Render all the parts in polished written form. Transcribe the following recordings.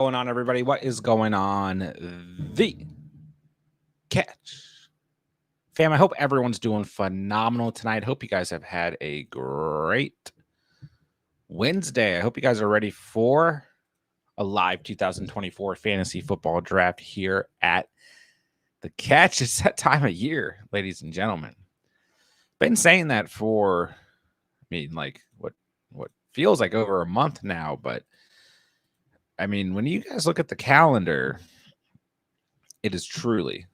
Going on, everybody? What is going on? The catch. Fam, I hope everyone's doing phenomenal tonight. Hope you guys have had a great Wednesday. I hope you guys are ready for a live 2024 fantasy football draft here at the catch. It's that time of year, ladies and gentlemen. Been saying that for, what feels like over a month now, but I mean, when you guys look at the calendar, it is truly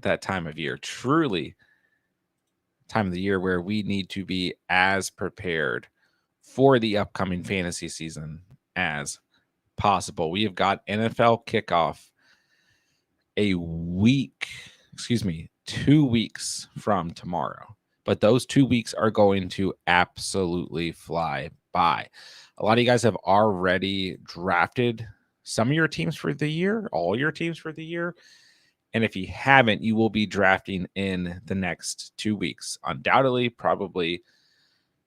that time of year, truly time of the year where we need to be as prepared for the upcoming fantasy season as possible. We have got NFL kickoff a week, 2 weeks from tomorrow. But those 2 weeks are going to absolutely fly by. A lot of you guys have already drafted some of your teams for the year, all your teams for the year. And if you haven't, you will be drafting in the next 2 weeks. Undoubtedly, probably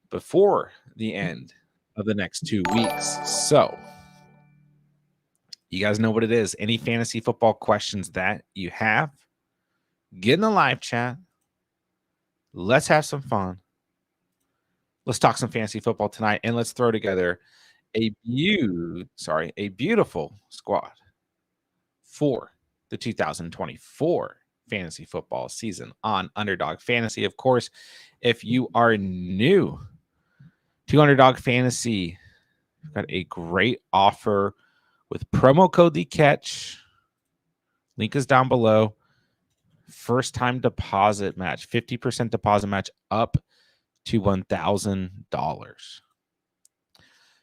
before the end of the next 2 weeks. So you guys know what it is. Any fantasy football questions that you have, get in the live chat. Let's have some fun. Let's talk some fantasy football tonight, and let's throw together a beautiful squad for the 2024 fantasy football season on Underdog Fantasy. Of course, if you are new to Underdog Fantasy, we've got a great offer with promo code TheCatch. Link is down below. First time deposit match, 50% deposit match up to $1,000.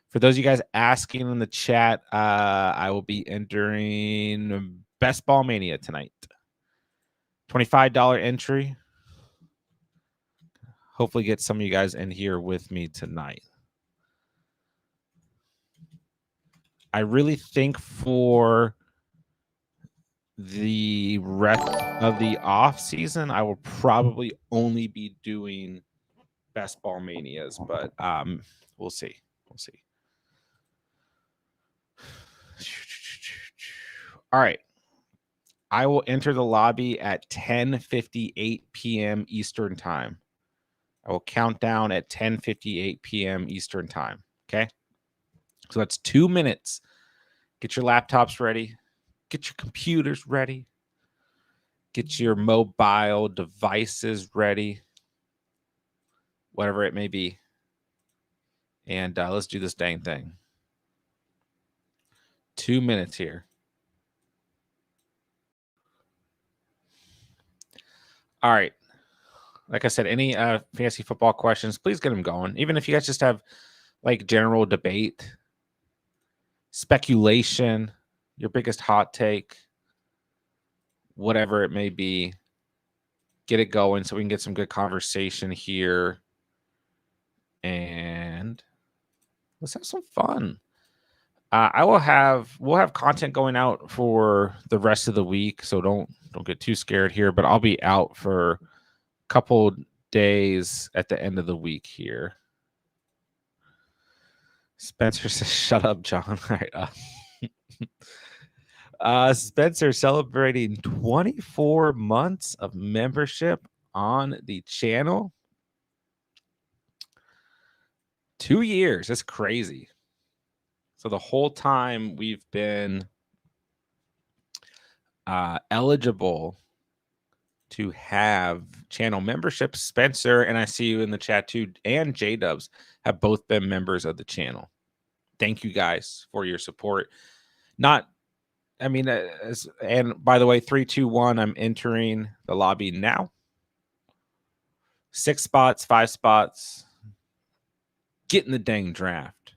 For those of you guys asking in the chat, I will be entering Best Ball Mania tonight. $25 entry. Hopefully get some of you guys in here with me tonight. I really think for the rest of the off season, I will probably only be doing Best Ball Manias, but we'll see. All right. I will enter the lobby at 10:58 p.m. Eastern time. I will count down at 10:58 p.m. Eastern time. Okay. So that's 2 minutes. Get your laptops ready. Get your computers ready. Get your mobile devices ready. Whatever it may be. And let's do this dang thing. 2 minutes here. All right. Like I said, any fantasy football questions, please get them going. Even if you guys just have like general debate, speculation, your biggest hot take, whatever it may be, get it going so we can get some good conversation here. And let's have some fun. We'll have content going out for the rest of the week, so don't get too scared here. But I'll be out for a couple days at the end of the week here. Spencer says, "Shut up, John." All right. Spencer celebrating 24 months of membership on the channel. 2 years. That's crazy. So the whole time we've been eligible to have channel membership, Spencer, and I see you in the chat too, and J-Dubs have both been members of the channel. Thank you guys for your support. And by the way, 3, 2, 1, I'm entering the lobby now. 6 spots, 5 spots. Get in the dang draft.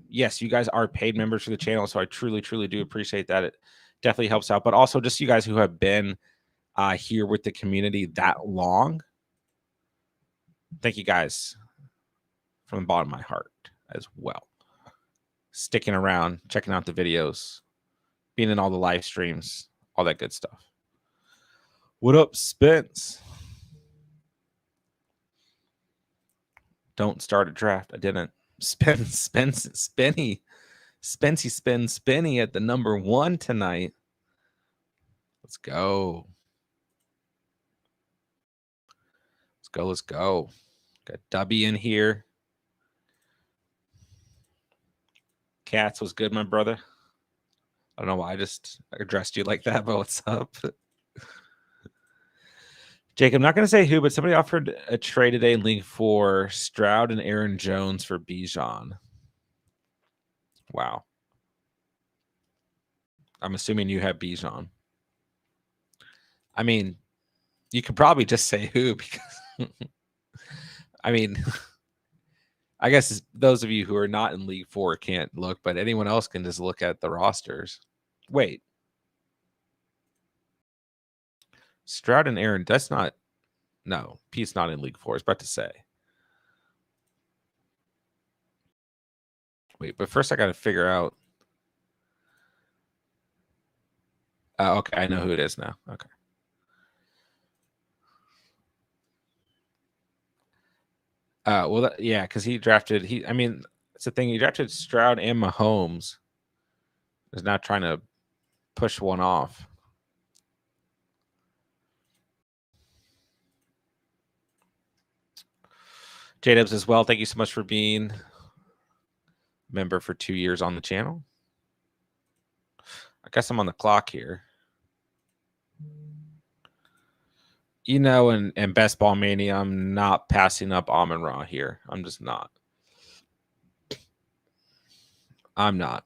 Yes, you guys are paid members for the channel, so I truly, truly do appreciate that. It definitely helps out. But also just you guys who have been here with the community that long. Thank you guys from the bottom of my heart as well. Sticking around, checking out the videos, being in all the live streams, all that good stuff. What up, Spence? Don't start a draft. I didn't. Spenny Spinny at the number 1 tonight. Let's go. Let's go. Got Dubby in here. Cats was good, my brother. I don't know why I just addressed you like that, but what's up? Jake, I'm not going to say who, but somebody offered a trade today in League 4, Stroud and Aaron Jones for Bijan. Wow. I'm assuming you have Bijan. I mean, you could probably just say who because, I mean, I guess those of you who are not in League 4 can't look, but anyone else can just look at the rosters. Wait. Stroud and Aaron, that's not, no, Pete's not in League 4. I was about to say. Wait, but first I got to figure out. Okay, I know who it is now. Okay. Well, yeah, because he drafted, I mean, it's the thing. He drafted Stroud and Mahomes. He's not trying to push one off. J-Dubs as well. Thank you so much for being a member for 2 years on the channel. I guess I'm on the clock here. You know, in Best Ball Mania, I'm not passing up Amon-Ra here. I'm just not. I'm not.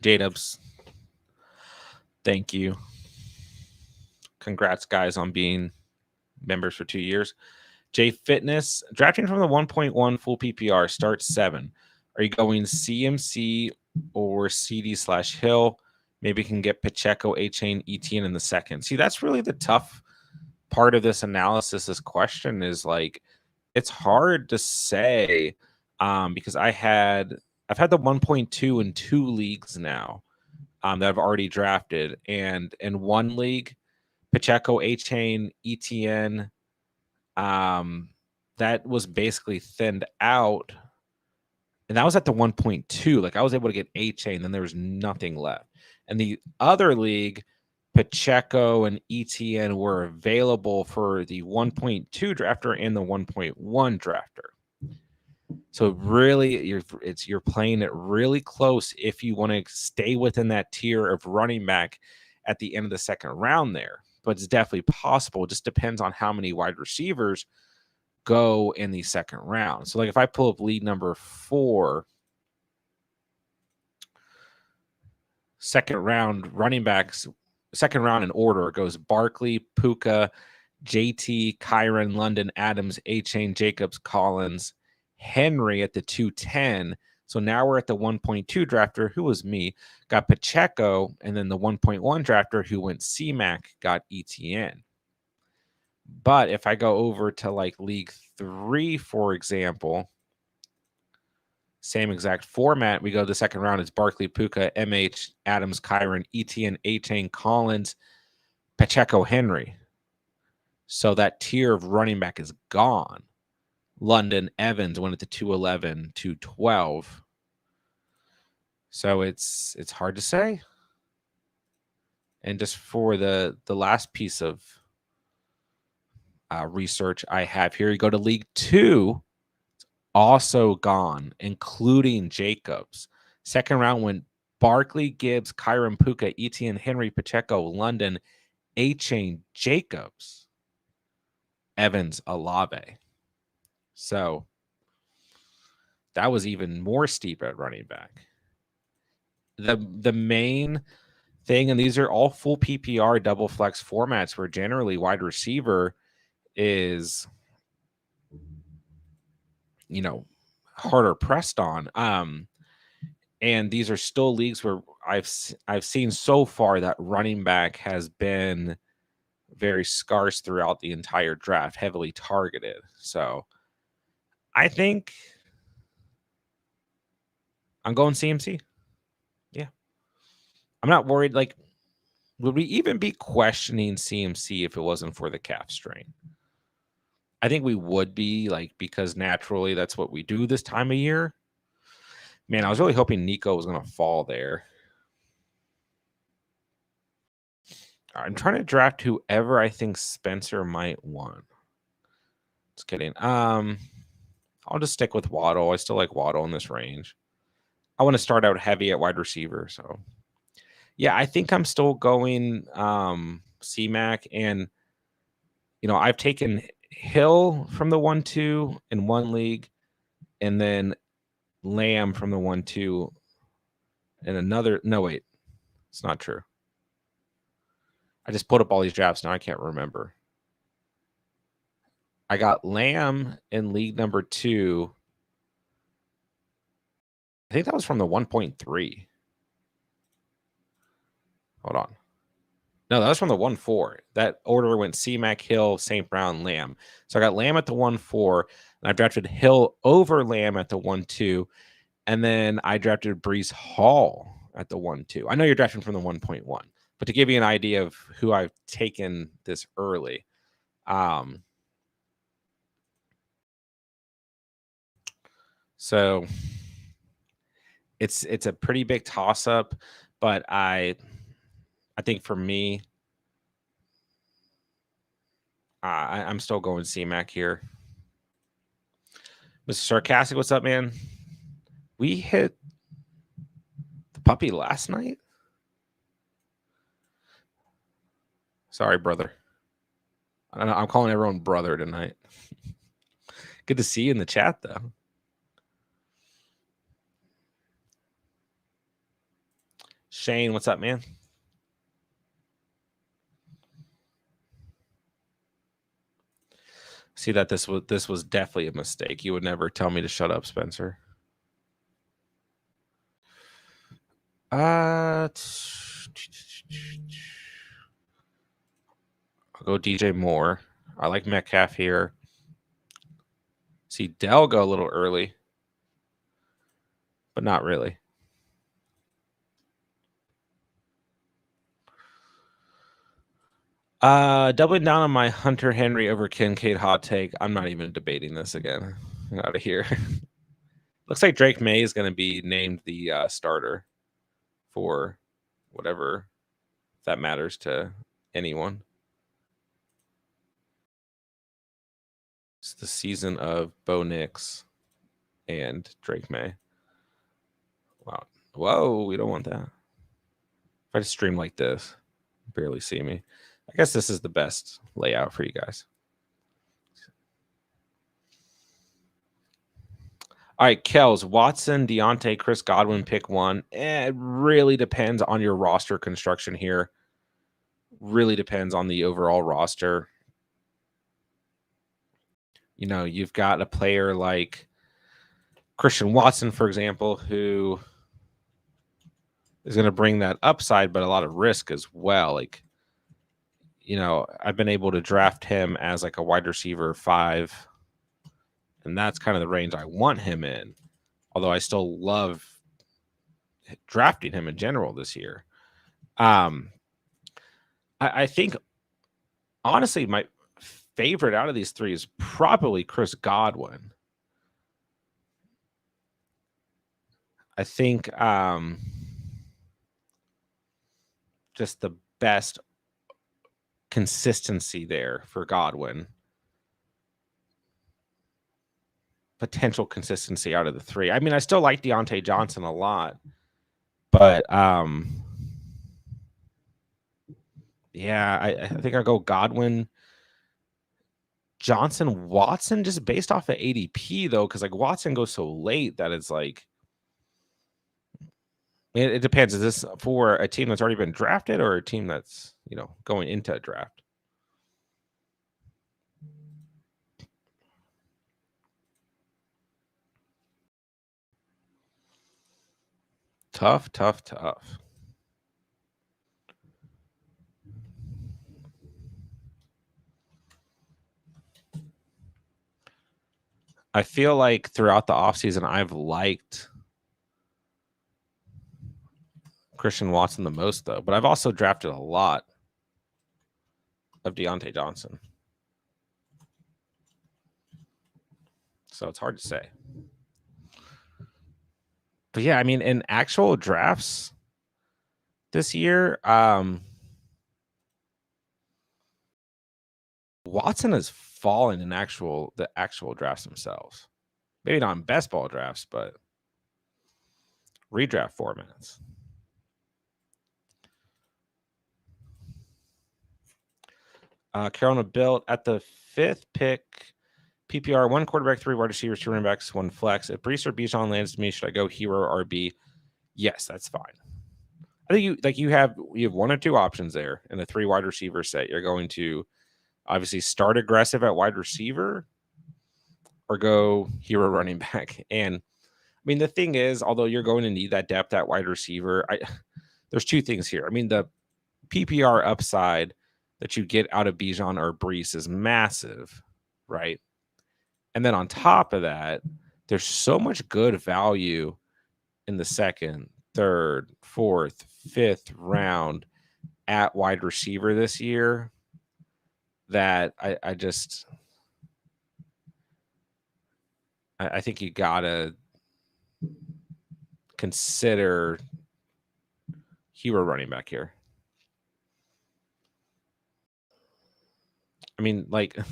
J-Dubs, thank you. Congrats, guys, on being members for 2 years. J Fitness, drafting from the 1.1 full PPR, start 7. Are you going CMC or CD/Hill? Maybe you can get Pacheco, A-Chain, ETN in the second. See, that's really the tough part of this analysis. This question is like, it's hard to say because I've had the 1.2 in 2 leagues now that I've already drafted. And in one league, Pacheco, A-Chain, ETN, that was basically thinned out. And that was at the 1.2. Like I was able to get A-Chain, then there was nothing left. And the other league, Pacheco and ETN were available for the 1.2 drafter and the 1.1 drafter. So really, you're playing it really close if you want to stay within that tier of running back at the end of the second round there. But it's definitely possible. It just depends on how many wide receivers go in the second round. So like if I pull up lead number 4, second round running backs, second round in order goes Barkley, Puka, JT, Kyron, London, Adams, A-Chain, Jacobs, Collins, Henry at the 210. So now we're at the 1.2 drafter, who was me, got Pacheco, and then the 1.1 drafter who went C-Mac got ETN. But if I go over to like League 3, for example, same exact format, we go to the second round. It's Barkley, Puka, MH, Adams, Kyron, ETN, A-Chain, Collins, Pacheco, Henry. So that tier of running back is gone. London, Evans went at the 211, 212. So it's hard to say. And just for the last piece of research I have here, you go to League 2, it's also gone, including Jacobs. Second round went Barkley, Gibbs, Kyron, Puka, ETN, Henry, Pacheco, London, A-Chain, Jacobs, Evans, Olave. So that was even more steep at running back. The main thing, and these are all full PPR double flex formats where generally wide receiver is, you know, harder pressed on. And these are still leagues where I've seen so far that running back has been very scarce throughout the entire draft, heavily targeted. So I think I'm going CMC. Yeah. I'm not worried. Like, would we even be questioning CMC if it wasn't for the calf strain? I think we would be, like, because naturally that's what we do this time of year. Man, I was really hoping Nico was going to fall there. I'm trying to draft whoever I think Spencer might want. Just kidding. I'll just stick with Waddle. I still like Waddle in this range. I want to start out heavy at wide receiver. So, yeah, I think I'm still going C-Mac. And, you know, I've taken Hill from the 1-2 in one league, and then Lamb from the 1-2 in another. No, wait. It's not true. I just put up all these drafts now. I can't remember. I got Lamb in league number 2. I think that was from the 1.3. Hold on. No, that was from the 1-4. That order went C-Mac, Hill, St. Brown, Lamb. So I got Lamb at the 1-4, and I drafted Hill over Lamb at the 1-2, and then I drafted Breece Hall at the 1-2. I know you're drafting from the 1.1, but to give you an idea of who I've taken this early, so it's a pretty big toss-up, but I think for me, I'm still going C-Mac here. Mr. Sarcastic, what's up, man? We hit the puppy last night? Sorry, brother. I don't know. I'm calling everyone brother tonight. Good to see you in the chat, though. Shane, what's up, man? See that this was definitely a mistake. You would never tell me to shut up, Spencer. I'll go DJ Moore. I like Metcalf here. See Dell go a little early, but not really. Doubling down on my Hunter Henry over Kincaid hot take. I'm not even debating this again. Out of here. Looks like Drake May is going to be named the starter for whatever that matters to anyone. It's the season of Bo Nix and Drake May. Wow. Whoa, we don't want that. If I just stream like this, barely see me. I guess this is the best layout for you guys. All right, Kels, Watson, Deontay, Chris Godwin, pick one. It really depends on your roster construction here. Really depends on the overall roster. You know, you've got a player like Christian Watson, for example, who is going to bring that upside, but a lot of risk as well. Like, you know, I've been able to draft him as like a wide receiver 5, and that's kind of the range I want him in. Although I still love drafting him in general this year. I think, honestly, my favorite out of these 3 is probably Chris Godwin. I think just the best consistency there for Godwin. Potential consistency out of the 3. I mean, I still like Deontay Johnson a lot, but yeah, I think I'll go Godwin, Johnson, Watson, just based off of ADP though, because like Watson goes so late that it's like it depends. Is this for a team that's already been drafted or a team that's, you know, going into a draft? Tough. I feel like throughout the offseason, I've liked Christian Watson the most, though. But I've also drafted a lot of Deontay Johnson. So it's hard to say. But yeah, I mean, in actual drafts this year, Watson has fallen in the actual drafts themselves. Maybe not in best ball drafts, but redraft formats. Carolina built at the 5th pick. PPR, 1 quarterback, 3 wide receivers, 2 running backs, 1 flex. If Brees or Bijan lands to me, should I go hero or RB? Yes, that's fine. I think you have 1 or 2 options there in the 3 wide receiver set. You're going to obviously start aggressive at wide receiver or go hero running back. And I mean, the thing is, although you're going to need that depth at wide receiver, there's 2 things here. I mean, the PPR upside that you get out of Bijan or Brees is massive, right? And then on top of that, there's so much good value in the 2nd, 3rd, 4th, 5th round at wide receiver this year that I think you gotta consider hero running back here. I mean, like, at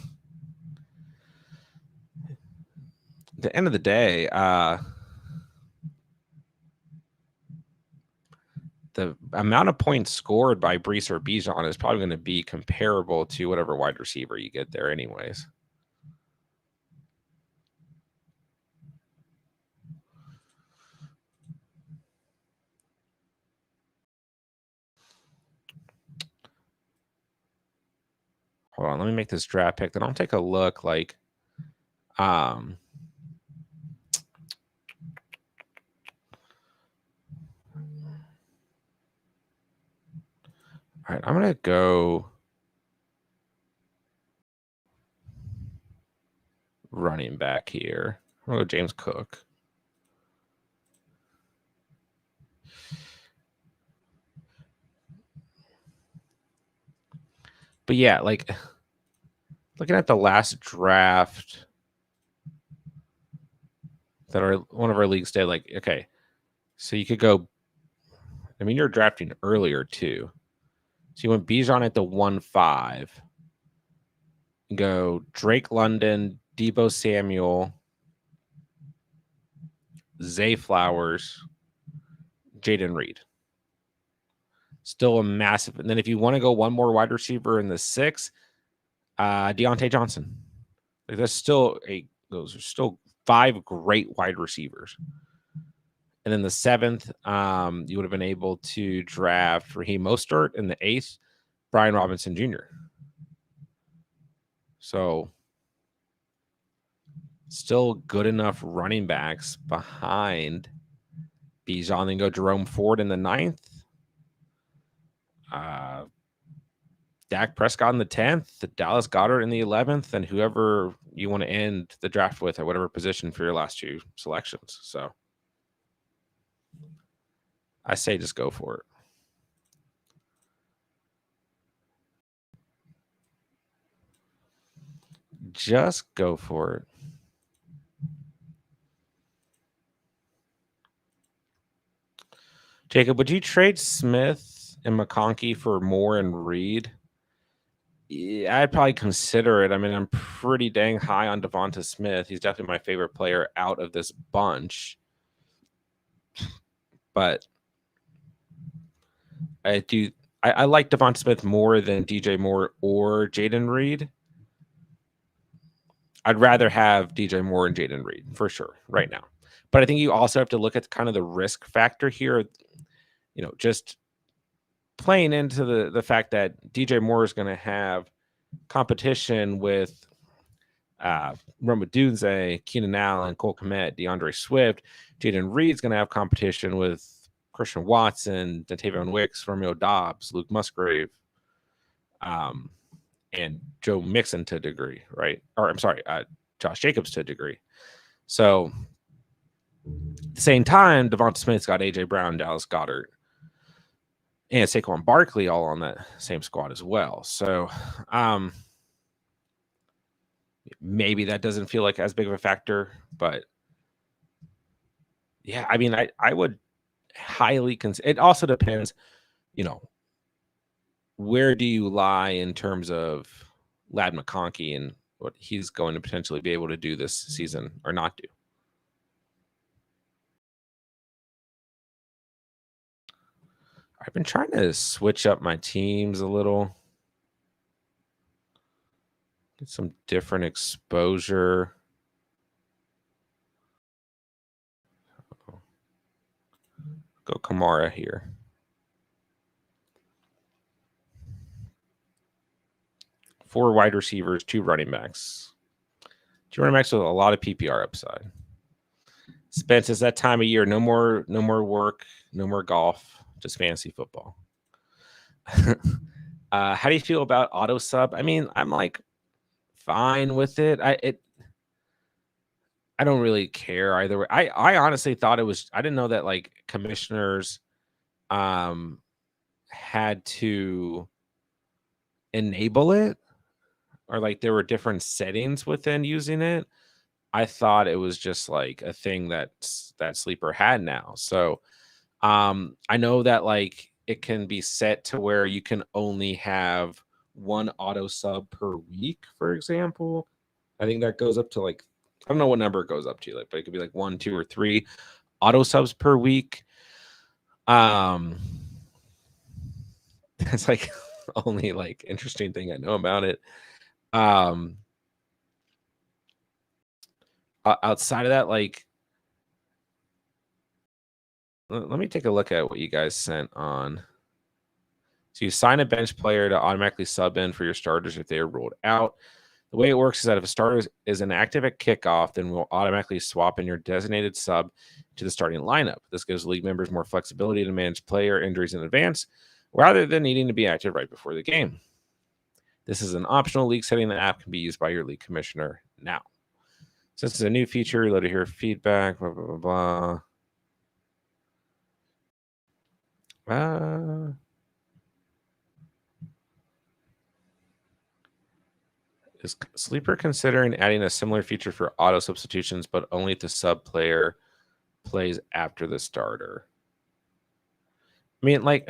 the end of the day, the amount of points scored by Brees or Bijan is probably going to be comparable to whatever wide receiver you get there anyways. Hold on, let me make this draft pick. Then I'll take a look like all right, I'm going to go running back here. I'm going to go James Cook. But yeah, like looking at the last draft that one of our leagues did, like, okay, so you could go, I mean, you're drafting earlier too. So you went Bijan at the 1-5. You go Drake London, Deebo Samuel, Zay Flowers, Jaden Reed. Still a massive. And then if you want to go one more wide receiver in the 6, Deontay Johnson. Like those are still 5 great wide receivers. And then the 7th, you would have been able to draft Raheem Mostert. In the 8th, Brian Robinson Jr. So still good enough running backs behind Bijan. Then go Jerome Ford in the 9th. Dak Prescott in the 10th, Dallas Goedert in the 11th, and whoever you want to end the draft with at whatever position for your last 2 selections. So I say just go for it. Just go for it. Jacob, would you trade Smith and McConkey for Moore and Reed? Yeah, I'd probably consider it. I mean, I'm pretty dang high on Devonta Smith. He's definitely my favorite player out of this bunch. But I like Devonta Smith more than DJ Moore or Jaden Reed. I'd rather have DJ Moore and Jaden Reed for sure right now. But I think you also have to look at kind of the risk factor here. Just playing into the fact that DJ Moore is going to have competition with Rome Odunze, Keenan Allen, Cole Kmet, DeAndre Swift. Jaden Reed's going to have competition with Christian Watson, Dontavion Wicks, Romeo Dobbs, Luke Musgrave, and Joe Mixon to a degree, right? Or I'm sorry, Josh Jacobs to a degree. So at the same time, Devonta Smith's got A.J. Brown, Dallas Goedert, and Saquon Barkley all on that same squad as well. So maybe that doesn't feel like as big of a factor, but yeah, I mean, I would highly consider. It also depends, you know, where do you lie in terms of Lad McConkey and what he's going to potentially be able to do this season or not do. I've been trying to switch up my teams a little. Get some different exposure. Go Kamara here. 4 wide receivers, 2 running backs. 2 running backs with a lot of PPR upside. Spence, it's that time of year. No more work, no more golf, just fantasy football. How do you feel about auto sub? I mean, I'm like fine with it. I don't really care either way. I honestly thought it was. I didn't know that like commissioners had to enable it, or like there were different settings within using it. I thought it was just like a thing that Sleeper had now. So I know that like it can be set to where you can only have 1 auto sub per week, for example. I think that goes up to like, I don't know what number it goes up to, like, but it could be like 1, 2, or 3 auto subs per week. That's like only like interesting thing I know about it. Outside of that, like, let me take a look at what you guys sent on. So you sign a bench player to automatically sub in for your starters if they are ruled out. The way it works is that if a starter is inactive at kickoff, then we'll automatically swap in your designated sub to the starting lineup. This gives league members more flexibility to manage player injuries in advance, rather than needing to be active right before the game. This is an optional league setting. The app can be used by your league commissioner now. Since it's a new feature, you'll let to hear feedback, blah, blah, blah, blah. Is Sleeper considering adding a similar feature for auto substitutions, but only if the sub player plays after the starter? I mean, like,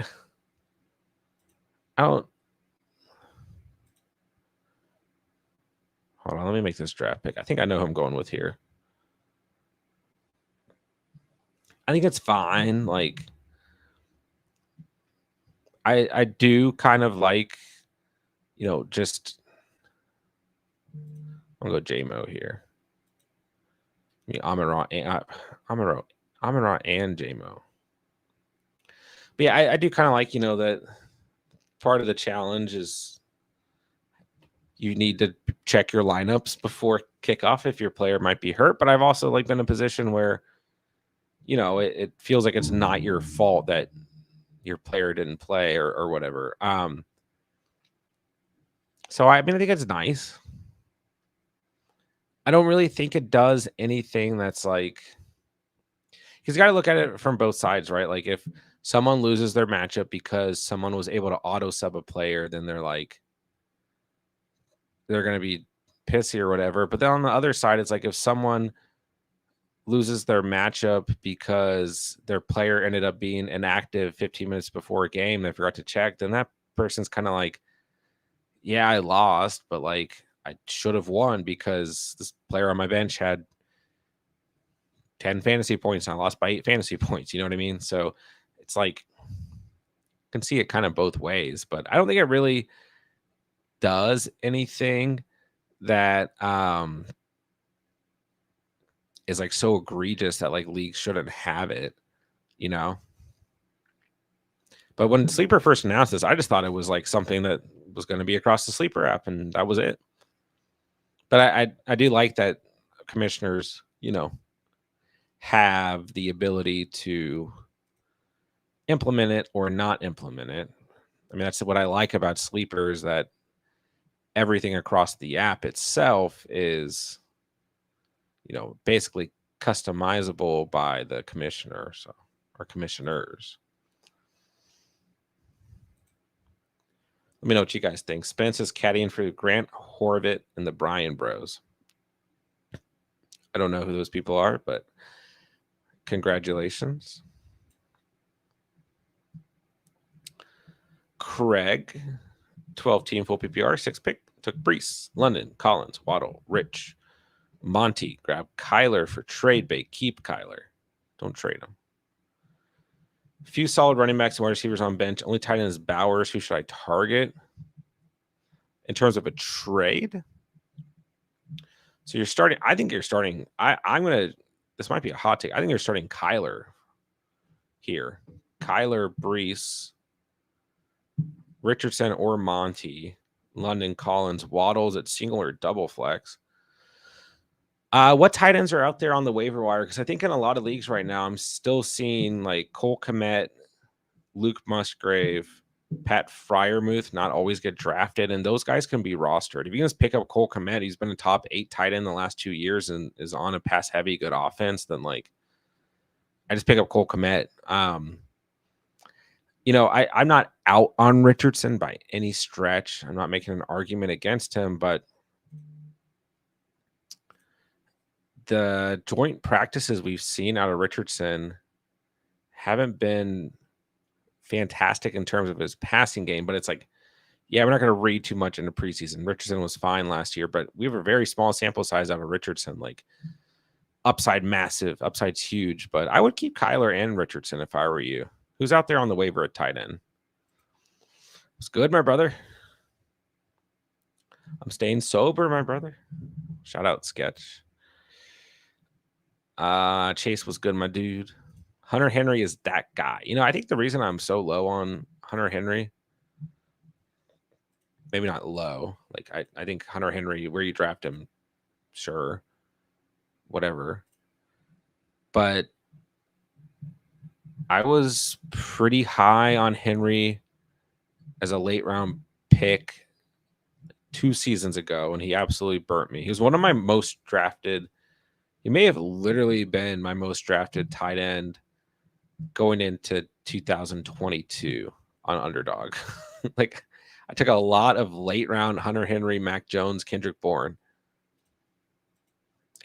I don't. Hold on, let me make this draft pick. I think I know who I'm going with here. I think it's fine. Like, I do kind of like, you know, just I'm gonna go J-Mo here. I mean, Amon-Ra and J-Mo. But yeah, I do kind of like, you know, that part of the challenge is you need to check your lineups before kickoff if your player might be hurt. But I've also like been in a position where, you know, it feels like it's not your fault that your player didn't play or whatever. So I mean, I think it's nice. I don't really think it does anything that's like, because you got to look at it from both sides, right? Like if someone loses their matchup because someone was able to auto sub a player, then they're like, they're going to be pissy or whatever. But then on the other side, it's like if someone loses their matchup because their player ended up being inactive 15 minutes before a game, they forgot to check, then that person's kind of like, yeah, I lost, but like I should have won because this player on my bench had 10 fantasy points and I lost by 8 fantasy points. You know what I mean? So it's like, I can see it kind of both ways, but I don't think it really does anything that is like so egregious that like leagues shouldn't have it, you know? But when Sleeper first announced this, I just thought it was like something that was going to be across the Sleeper app, and that was it. But I do like that commissioners, you know, have the ability to implement it or not implement it. I mean, that's what I like about Sleeper, is that everything across the app itself is, you know, basically customizable by the commissioner, so, or commissioners. Let me know what you guys think. Spence is caddying for Grant Horvat and the Bryan Bros. I don't know who those people are, but congratulations. Craig, 12 team full PPR, 6 pick, took Brees, London, Collins, Waddle, Rich, Monty. Grab Kyler for trade bait. Keep Kyler. Don't trade him. A few solid running backs and wide receivers on bench. Only tight end is Bowers. Who should I target in terms of a trade? So you're starting. I think you're starting. I'm going to. This might be a hot take. I think you're starting Kyler here. Kyler, Brees, Richardson, or Monty. London, Collins, Waddles at single or double flex. What tight ends are out there on the waiver wire? Because I think in a lot of leagues right now, I'm still seeing like Cole Kmet, Luke Musgrave, Pat Freiermuth not always get drafted, and those guys can be rostered. If you can just pick up Cole Kmet, he's been a top 8 tight end the last 2 years and is on a pass heavy good offense, then like I just pick up Cole Kmet. I'm not out on Richardson by any stretch. I'm not making an argument against him, but the joint practices we've seen out of Richardson haven't been fantastic in terms of his passing game, but it's like, yeah, we're not going to read too much into preseason. Richardson was fine last year, but we have a very small sample size out of Richardson. Like upside massive, upside's huge, but I would keep Kyler and Richardson if I were you. Who's out there on the waiver at tight end? It's good, my brother. I'm staying sober, my brother. Shout out Sketch. Chase was good, my dude. Hunter Henry is that guy. I think the reason I'm so low on Hunter Henry, maybe not low. Like I think Hunter Henry, where you draft him, sure, whatever. But I was pretty high on Henry as a late round pick 2 seasons ago, and he absolutely burnt me. He was one of my most drafted. He may have literally been my most drafted tight end going into 2022 on Underdog. Like I took a lot of late round Hunter Henry, Mac Jones, Kendrick Bourne.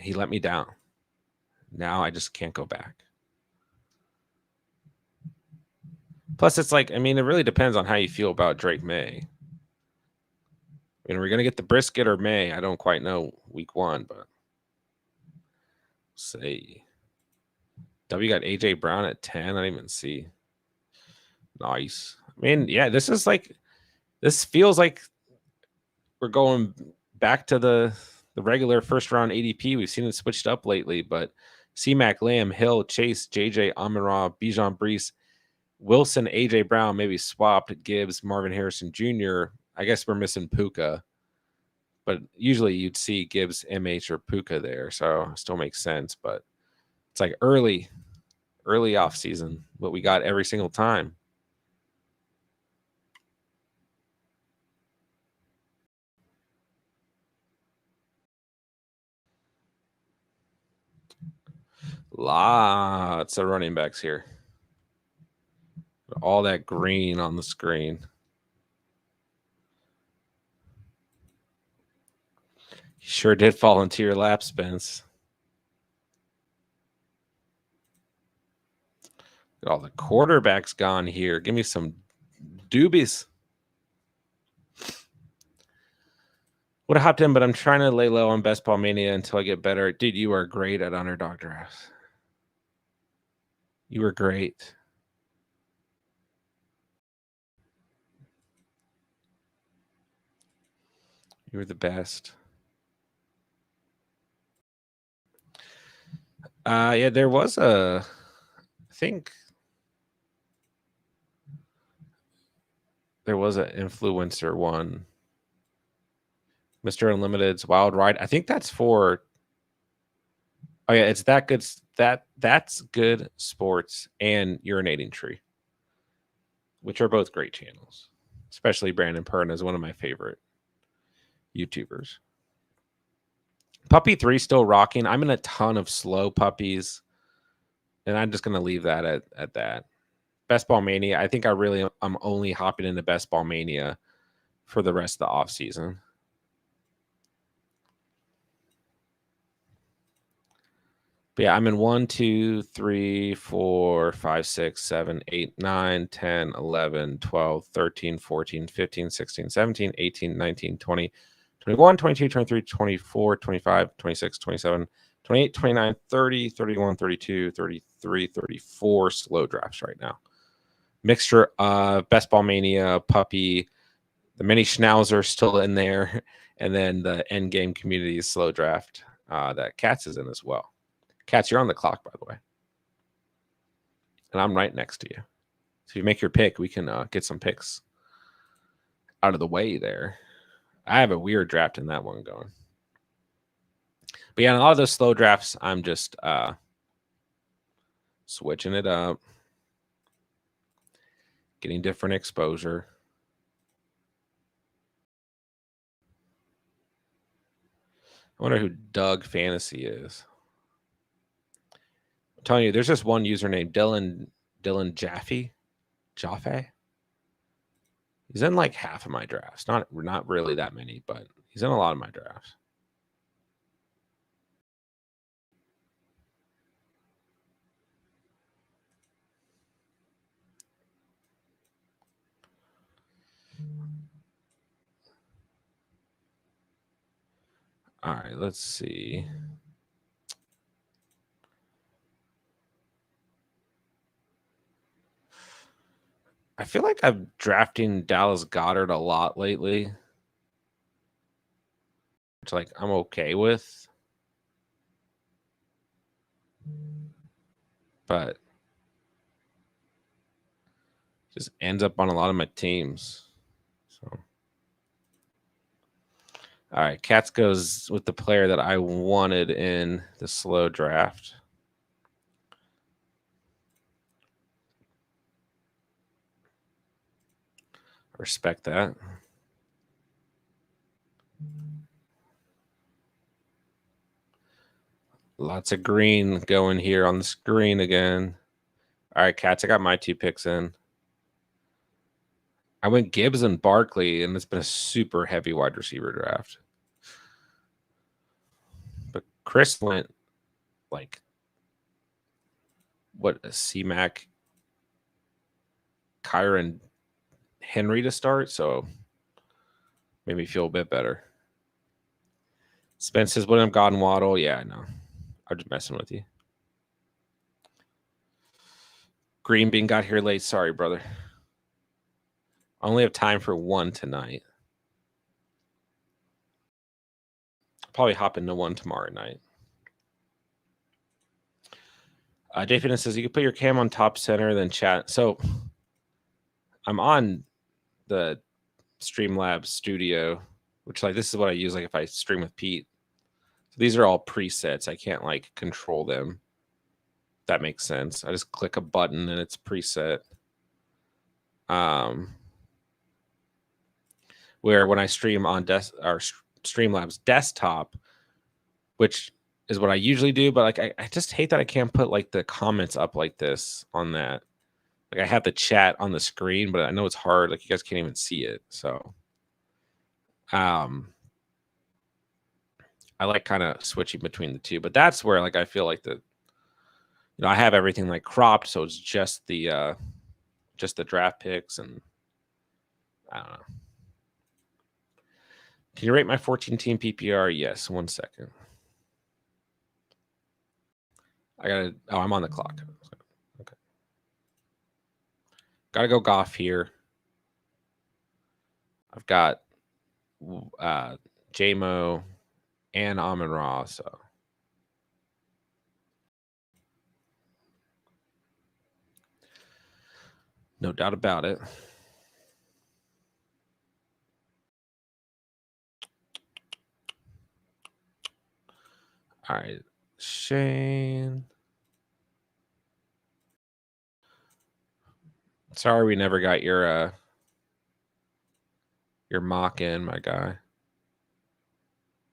He let me down. Now I just can't go back. Plus, it's like, it really depends on how you feel about Drake May. We're going to get the brisket or May. I don't quite know week 1, but see. W got AJ Brown at 10. I didn't even see. Nice. Yeah, this feels like we're going back to the regular first round ADP. We've seen it switched up lately, but C-Mac, Lamb, Hill, Chase, JJ, Amon-Ra, Bijan, Brees, Wilson, AJ Brown, maybe swapped, Gibbs, Marvin Harrison Jr. I guess we're missing Puka, but usually you'd see Gibbs, MH, or Puka there, so it still makes sense. But it's like early off season, what we got every single time. Lots of running backs here. All that green on the screen. You sure did fall into your lap, Spence. Got all the quarterbacks gone here. Give me some doobies. Would have hopped in, but I'm trying to lay low on Best Ball Mania until I get better. Dude, you are great at Underdog drafts. You were great. You were the best. Yeah, there was I think there was an influencer one. Mr. Unlimited's Wild Ride. I think that's for. Oh yeah, it's that good. That's good sports and Urinating Tree, which are both great channels. Especially Brandon Pern is one of my favorite YouTubers. Puppy 3 still rocking. I'm in a ton of slow puppies, and I'm just gonna leave that at that. Best Ball Mania. I think I'm only hopping into Best Ball Mania for the rest of the off season. But yeah, I'm in 1, 2, 3, 4, 5, 6, 7, 8, 9, 10, 11, 12, 13, 14, 15, 16, 17, 18, 19, 20, 21, 22, 23, 24, 25, 26, 27, 28, 29, 30, 31, 32, 33, 34 slow drafts right now. Mixture of Best Ball Mania, Puppy, the mini Schnauzer still in there, and then the end game community slow draft that Cats is in as well. Cats, you're on the clock, by the way. And I'm right next to you. So if you make your pick, we can get some picks out of the way there. I have a weird draft in that one going. But yeah, in a lot of those slow drafts, I'm just switching it up, getting different exposure. I wonder who Doug Fantasy is. I'm telling you, there's just one user named Dylan Jaffe. He's in like half of my drafts. Not really that many, but he's in a lot of my drafts. All right, let's see. I feel like I'm drafting Dallas Goedert a lot lately, which like I'm okay with. But just ends up on a lot of my teams. So all right, Cats goes with the player that I wanted in the slow draft. Respect that. Lots of green going here on the screen again. All right, Cats, I got my 2 picks in. I went Gibbs and Barkley, and it's been a super heavy wide receiver draft. But Chris went like what a C-Mac, Kyron Henry to start, so made me feel a bit better. Spence says William Godden Waddle. Yeah, I know. I'm just messing with you. Green Bean got here late. Sorry, brother. I only have time for one tonight. I'll probably hop into one tomorrow night. Dave Fitness says you can put your cam on top center, then chat. So I'm on the Streamlabs studio, which like this is what I use like if I stream with Pete. So these are all presets. I can't like control them. That makes sense. I just click a button and it's preset. Where when I stream on Streamlabs desktop, which is what I usually do, but like I just hate that I can't put like the comments up like this on that. Like I have the chat on the screen, but I know it's hard. Like you guys can't even see it. So I like kind of switching between the two, but that's where like I feel like I have everything like cropped, so it's just the draft picks, and I don't know. Can you rate my 14-team PPR? Yes. 1 second. I'm on the clock. Okay. Gotta go Goff here. I've got JMO and Amon-Ra, so no doubt about it. All right, Shane. Sorry we never got your mock in, my guy.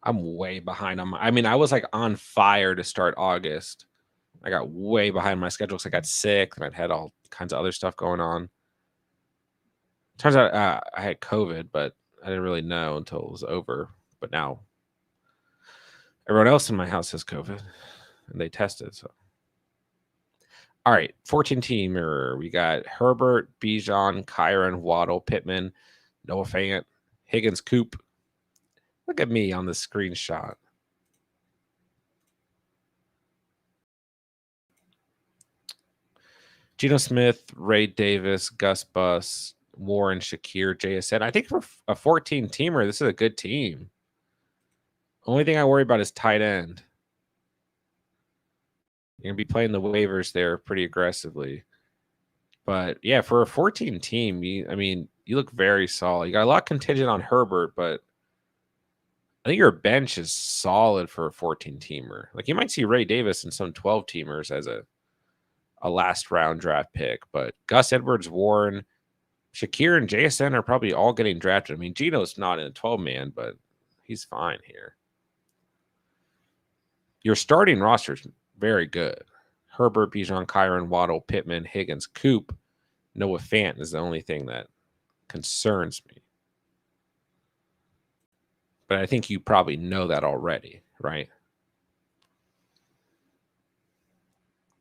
I'm way behind on I was like on fire to start August. I got way behind my schedule because I got sick and I'd had all kinds of other stuff going on. Turns out I had COVID, but I didn't really know until it was over. But now everyone else in my house has COVID. and they tested. So, all right, 14-teamer. We got Herbert, Bijan, Kyron, Waddle, Pittman, Noah Fant, Higgins, Coop. Look at me on the screenshot. Geno Smith, Ray Davis, Gus Bus, Warren, Shakir, JSN. I think for a 14-teamer, this is a good team. Only thing I worry about is tight end. You're going to be playing the waivers there pretty aggressively. But, yeah, for a 14 team, you look very solid. You got a lot contingent on Herbert, but I think your bench is solid for a 14-teamer. Like, you might see Ray Davis and some 12-teamers as a last-round draft pick. But Gus Edwards, Warren, Shakir, and JSN are probably all getting drafted. I mean, Geno's not in a 12-man, but he's fine here. Your starting roster is very good. Herbert, Bijan, Kyron, Waddle, Pittman, Higgins, Coop, Noah Fant is the only thing that concerns me. But I think you probably know that already, right?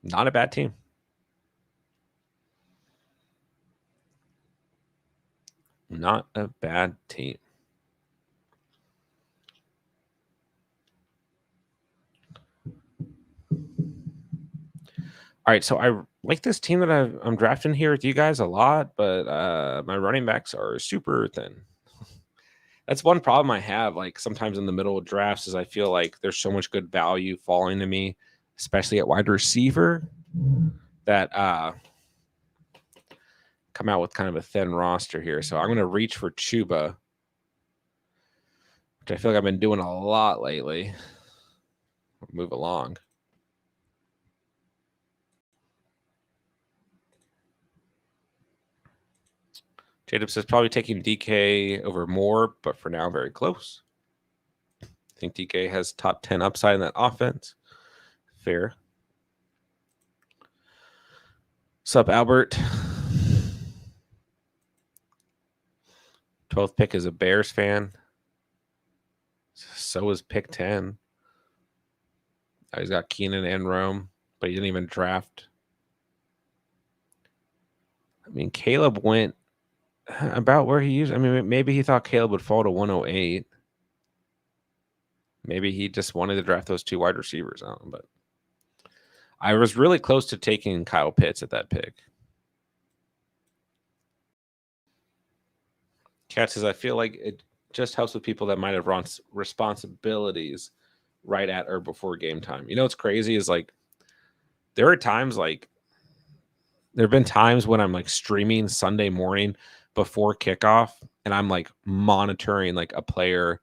Not a bad team. Not a bad team. All right, so I like this team that I'm drafting here with you guys a lot, but my running backs are super thin. That's one problem I have. Like sometimes in the middle of drafts, is I feel like there's so much good value falling to me, especially at wide receiver, that come out with kind of a thin roster here. So I'm going to reach for Chuba, which I feel like I've been doing a lot lately. Move along. Jacob says probably taking DK over Moore, but for now, very close. I think DK has top 10 upside in that offense. Fair. Sup, Albert? 12th pick is a Bears fan. So is pick 10. He's got Keenan and Rome, but he didn't even draft. I mean, Caleb went about where he used. I mean, maybe he thought Caleb would fall to 108. Maybe he just wanted to draft those two wide receivers out. But I was really close to taking Kyle Pitts at that pick. Cat says, I feel like it just helps with people that might have run responsibilities right at or before game time. You know what's crazy is like there are times like there have been times when I'm like streaming Sunday morning before kickoff and I'm like monitoring like a player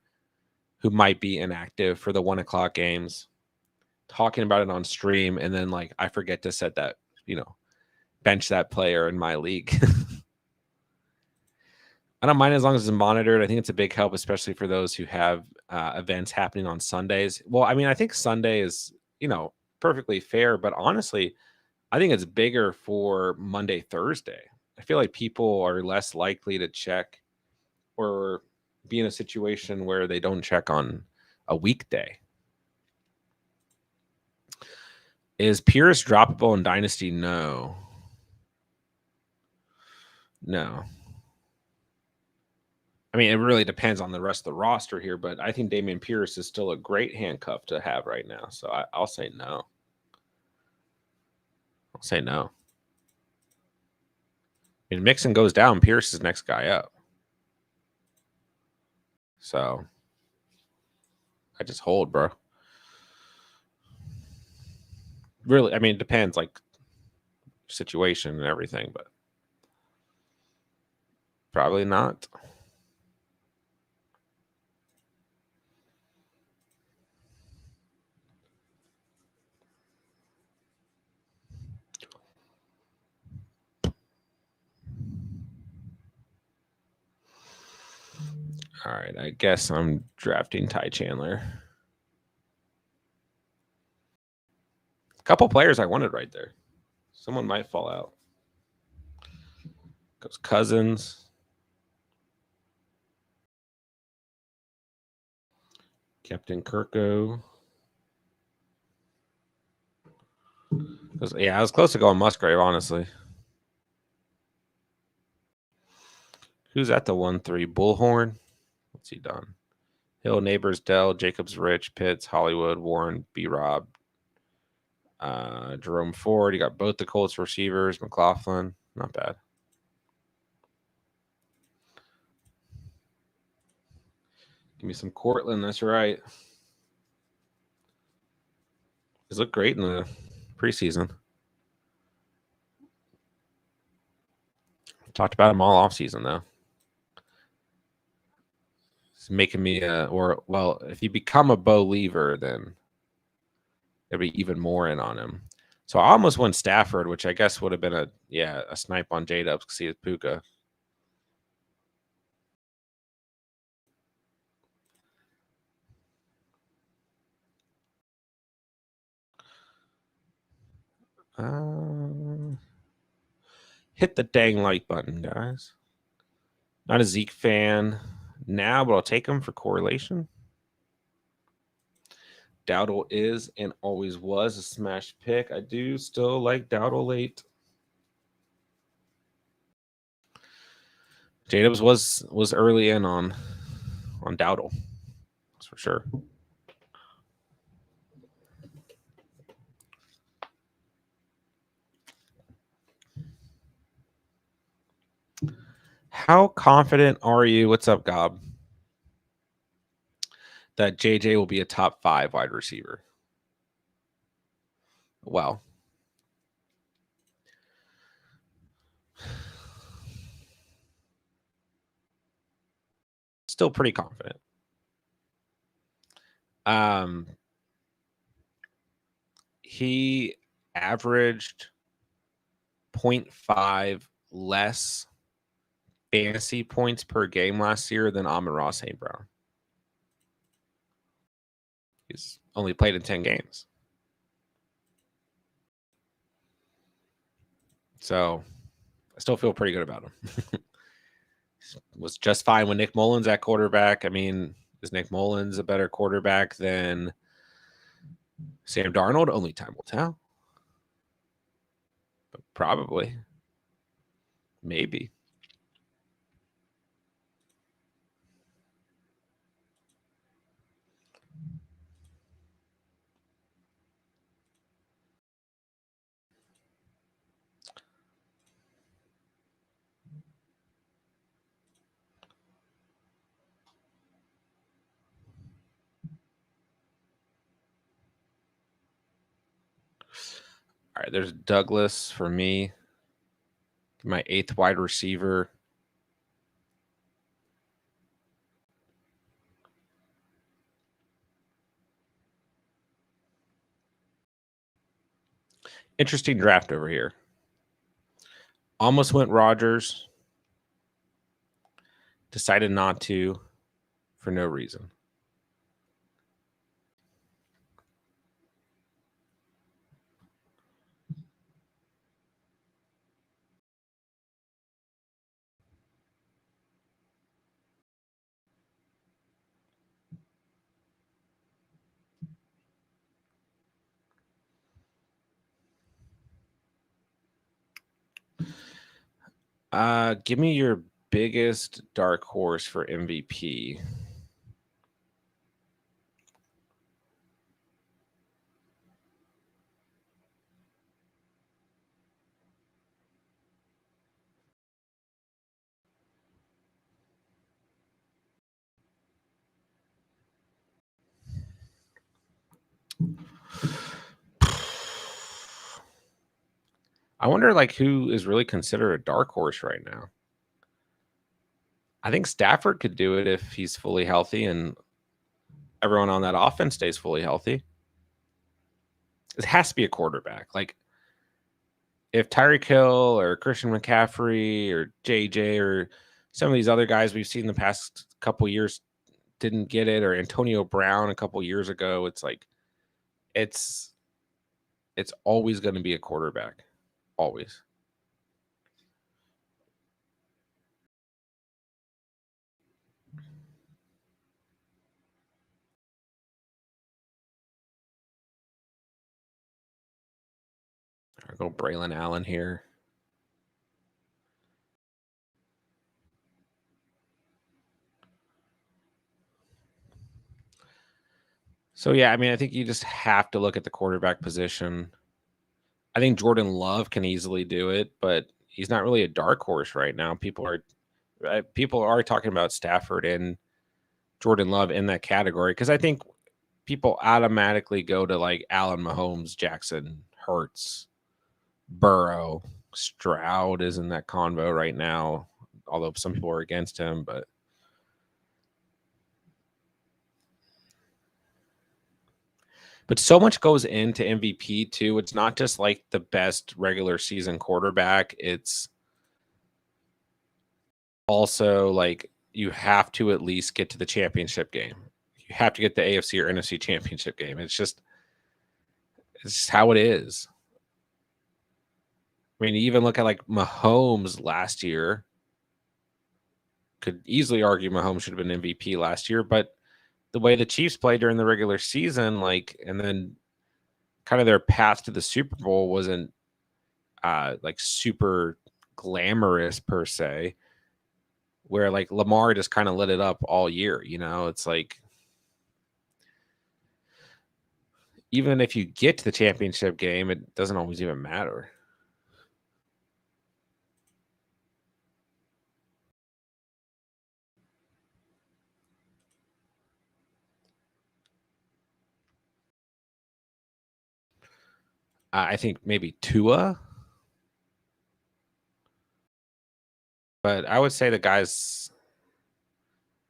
who might be inactive for the 1 o'clock games, talking about it on stream, and then like I forget to set that, bench that player in my league. I don't mind as long as it's monitored. I think it's a big help, especially for those who have events happening on Sundays. Well, I mean, I think Sunday is, perfectly fair, but honestly, I think it's bigger for Monday, Thursday. I feel like people are less likely to check or be in a situation where they don't check on a weekday. Is Pierce droppable in Dynasty? No. I mean, it really depends on the rest of the roster here, but I think Dameon Pierce is still a great handcuff to have right now. So I'll say no. I mean, Mixon goes down, Pierce is next guy up. So I just hold, bro. Really, I mean, it depends, like situation and everything, but probably not. All right, I guess I'm drafting Ty Chandler. A couple players I wanted right there. Someone might fall out. Goes Cousins. Captain Kirko. Yeah, I was close to going Musgrave, honestly. Who's at the 1-3? Bullhorn? What's he done? Hill, Neighbors, Dell, Jacobs, Rich, Pitts, Hollywood, Warren, B-Rob, Jerome Ford. You got both the Colts receivers. McLaughlin. Not bad. Give me some Cortland. That's right. He's looked great in the preseason. Talked about him all offseason, though. It's making me, if you become a Bo Lever, then there'd be even more in on him. So I almost went Stafford, which I guess would have been a snipe on J-Dubs because he is Puka. Hit the dang like button, guys. Not a Zeke fan now, but I'll take him for correlation. Dowdle is and always was a smash pick. I do still like Dowdle late. J-Dubs was early in on Dowdle. That's for sure. How confident are you? What's up, Gob? That JJ will be a top 5 wide receiver? Well, still pretty confident. He averaged 0.5 less fantasy points per game last year than Amon-Ra St. Brown. He's only played in 10 games. So I still feel pretty good about him. Was just fine with Nick Mullins at quarterback. I mean, is Nick Mullins a better quarterback than Sam Darnold? Only time will tell. But probably. Maybe. All right, there's Douglas for me. My 8th wide receiver. Interesting draft over here. Almost went Rodgers. Decided not to for no reason. Give me your biggest dark horse for MVP. I wonder who is really considered a dark horse right now. I think Stafford could do it if he's fully healthy and everyone on that offense stays fully healthy. It has to be a quarterback. If Tyreek Hill or Christian McCaffrey or JJ or some of these other guys we've seen the past couple years didn't get it, or Antonio Brown a couple years ago, it's always going to be a quarterback. Always. I'll go Braylon Allen here. So, yeah, I mean, I think you just have to look at the quarterback position. I think Jordan Love can easily do it, but he's not really a dark horse right now. People are talking about Stafford and Jordan Love in that category because I think people automatically go to like Allen, Mahomes, Jackson, Hurts, Burrow, Stroud is in that convo right now, although some people are against him, but so much goes into MVP too. It's not just like the best regular season quarterback. It's also like you have to at least get to the championship game. You have to get the AFC or NFC championship game. It's just how it is. I mean, even look at like Mahomes last year. Could easily argue Mahomes should have been MVP last year, but the way the Chiefs played during the regular season, like, and then kind of their path to the Super Bowl wasn't like super glamorous per se, where like Lamar just kind of lit it up all year. You know, it's like even if you get to the championship game, it doesn't always even matter. I think maybe Tua, but I would say the guys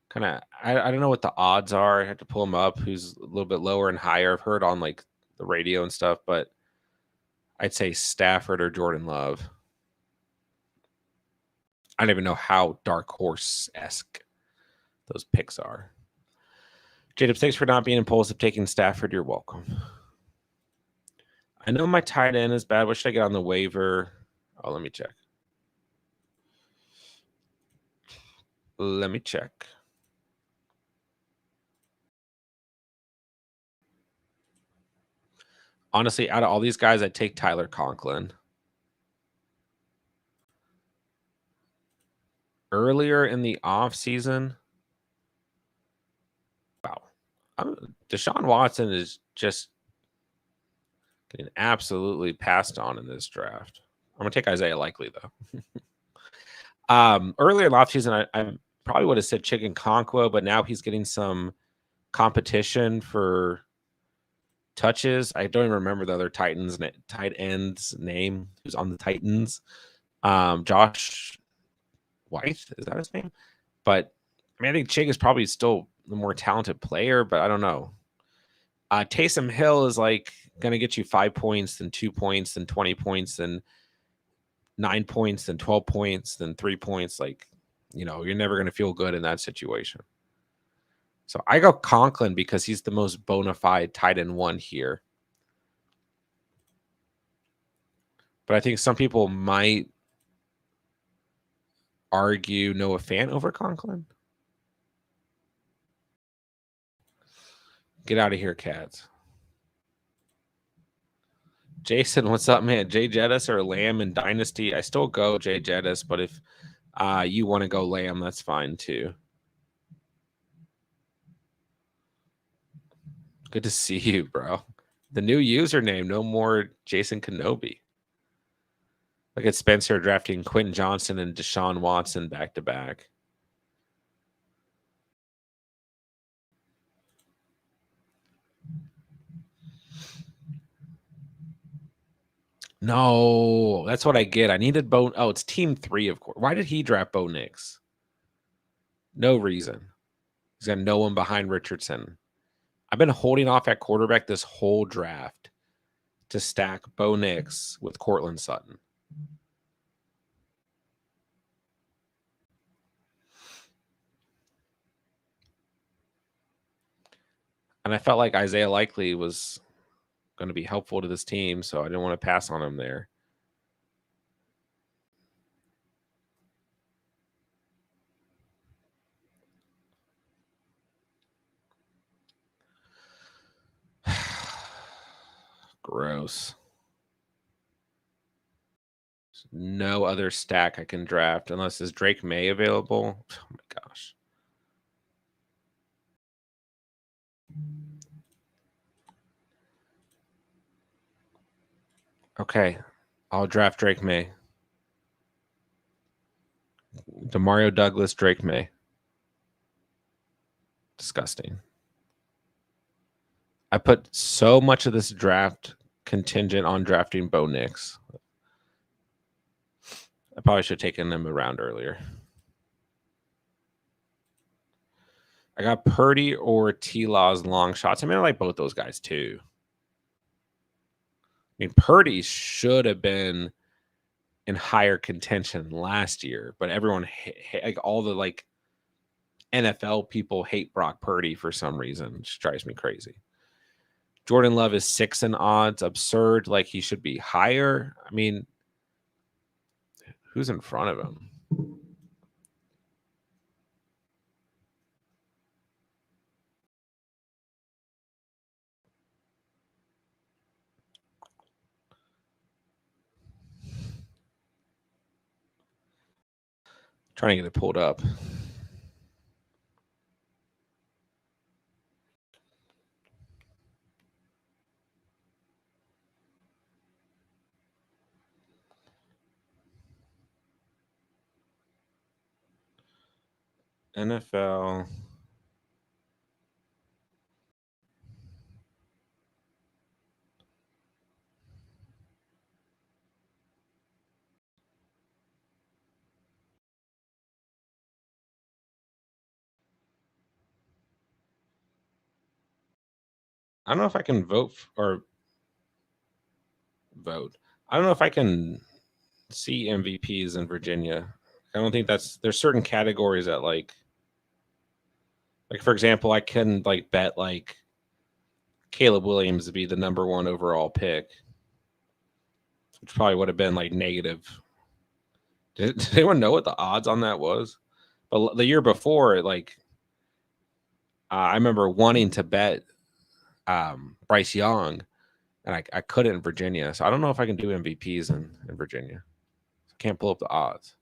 kind of I don't know what the odds are. I have to pull them up. Who's a little bit lower and higher? I've heard on like the radio and stuff, but I'd say Stafford or Jordan Love. I don't even know how dark horse-esque those picks are. Jacob, thanks for not being impulsive taking Stafford. You're welcome. I know my tight end is bad. What should I get on the waiver? Oh, let me check. Let me check. Honestly, out of all these guys, I'd take Tyler Conklin. Earlier in the offseason, wow. Deshaun Watson is just getting absolutely passed on in this draft. I'm going to take Isaiah Likely, though. Earlier in the offseason, I probably would have said Chicken Conquo, but now he's getting some competition for touches. I don't even remember the other tight end's name who's on the Titans. Josh White, is that his name? But I mean, I think Chig is probably still the more talented player, but I don't know. Taysom Hill is like going to get you 5 points, then 2 points, then 20 points, then 9 points, then 12 points, then 3 points. Like, you know, you're never going to feel good in that situation. So I go Conklin because he's the most bona fide tight end one here. But I think some people might argue Noah Fant over Conklin. Get out of here, cats. Jason, what's up, man? Jay Jettis or Lamb in Dynasty? I still go Jay Jettis, but if you want to go Lamb, that's fine too. Good to see you, bro. The new username, no more Jason Kenobi. Look at Spencer drafting Quentin Johnson and Deshaun Watson back to back. No, that's what I get. I needed Bo. Oh, it's team 3, of course. Why did he draft Bo Nix? No reason. He's got no one behind Richardson. I've been holding off at quarterback this whole draft to stack Bo Nix with Cortland Sutton. And I felt like Isaiah Likely was going to be helpful to this team, so I didn't want to pass on him there. Gross. No other stack I can draft unless is Drake May available. Oh my gosh. Okay, I'll draft Drake May. Demario Douglas, Drake May. Disgusting. I put so much of this draft contingent on drafting Bo Nix. I probably should have taken them around earlier. I got Purdy or T-Law's long shots. I mean, I like both those guys too. I mean, Purdy should have been in higher contention last year, but everyone, like all the like NFL people hate Brock Purdy for some reason. It just drives me crazy. Jordan Love is 6 in odds. Absurd. Like he should be higher. I mean, who's in front of him? Trying to get it pulled up. NFL. I don't know if I can vote or vote. I don't know if I can see MVPs in Virginia. I don't think there's certain categories that like for example, I couldn't like bet like Caleb Williams to be the number 1 overall pick, which probably would have been like negative. Did anyone know what the odds on that was? But the year before, like I remember wanting to bet Bryce Young, and I couldn't in Virginia. So I don't know if I can do MVPs in Virginia. I can't pull up the odds.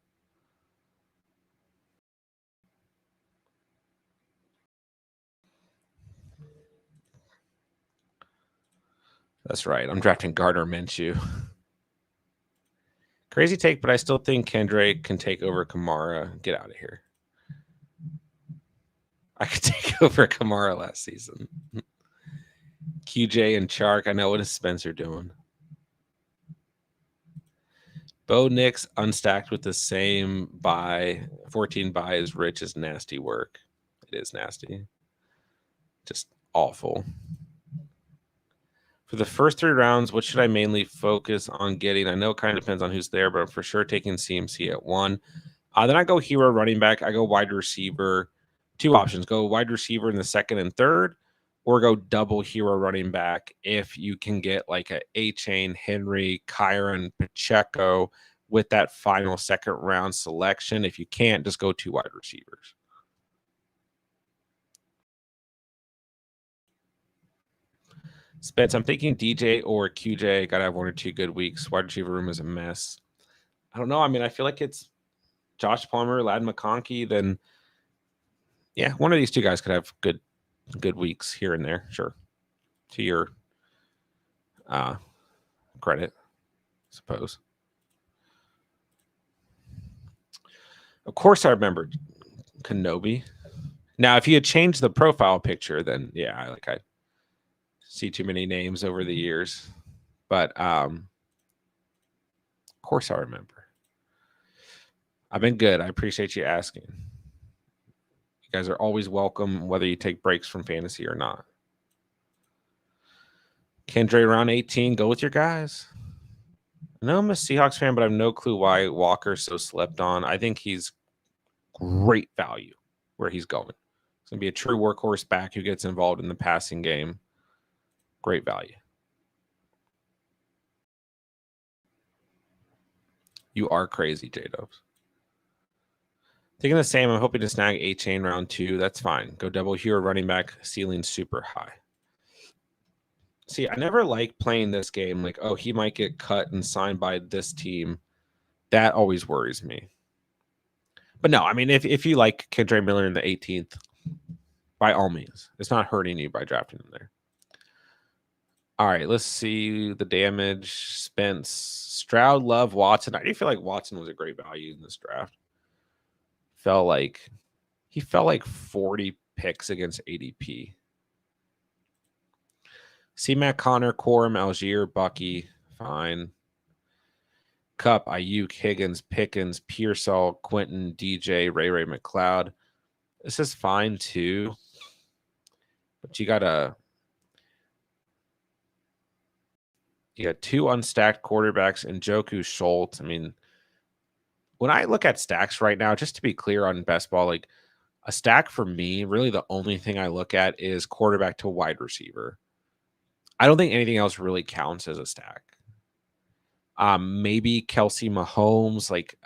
That's right. I'm drafting Gardner Minshew. Crazy take, but I still think Kendrick can take over Kamara. Get out of here. I could take over Kamara last season. QJ and Chark. I know what is Spencer doing. Bo Nix unstacked with the same buy. 14 buy is rich is nasty work. It is nasty. Just awful. For the first 3 rounds, what should I mainly focus on getting? I know it kind of depends on who's there, but I'm for sure taking CMC at 1. Then I go hero running back. I go wide receiver. 2 options. Go wide receiver in the 2nd and 3rd, or go double hero running back if you can get like a Chain, Henry, Kyron, Pacheco with that final 2nd round selection. If you can't, just go 2 wide receivers. Spence, I'm thinking DJ or QJ. Got to have 1 or 2 good weeks. Wide receiver room is a mess. I don't know. I mean, I feel like it's Josh Palmer, Lad McConkey. Then, yeah, one of these 2 guys could have good weeks here and there. Sure, to your credit, I suppose. Of course, I remember Kenobi. Now, if you had changed the profile picture, then yeah, I see too many names over the years, but of course I remember. I've been good. I appreciate you asking. You guys are always welcome, whether you take breaks from fantasy or not. Kendra around 18, go with your guys. I know I'm a Seahawks fan, but I have no clue why Walker's so slept on. I think he's great value where he's going. He's going to be a true workhorse back who gets involved in the passing game. Great value. You are crazy, J-Dubs. Taking the same, I'm hoping to snag A-Chain round 2. That's fine. Go double hero running back, ceiling super high. See, I never like playing this game like, oh, he might get cut and signed by this team. That always worries me. But no, I mean, if you like Kendra Miller in the 18th, by all means, it's not hurting you by drafting him there. All right, let's see the damage. Spence, Stroud, Love, Watson. I do feel like Watson was a great value in this draft. He fell like 40 picks against ADP. C-Mac, Connor, Corum, Algier, Bucky, fine. Cup, Ayuk, Higgins, Pickens, Pearsall, Quentin, DJ, Ray McLeod. This is fine too. But you got two unstacked quarterbacks in Njoku, Schultz. I mean, when I look at stacks right now, just to be clear on best ball, like a stack for me, really the only thing I look at is quarterback to wide receiver. I don't think anything else really counts as a stack. Maybe Kelsey Mahomes, like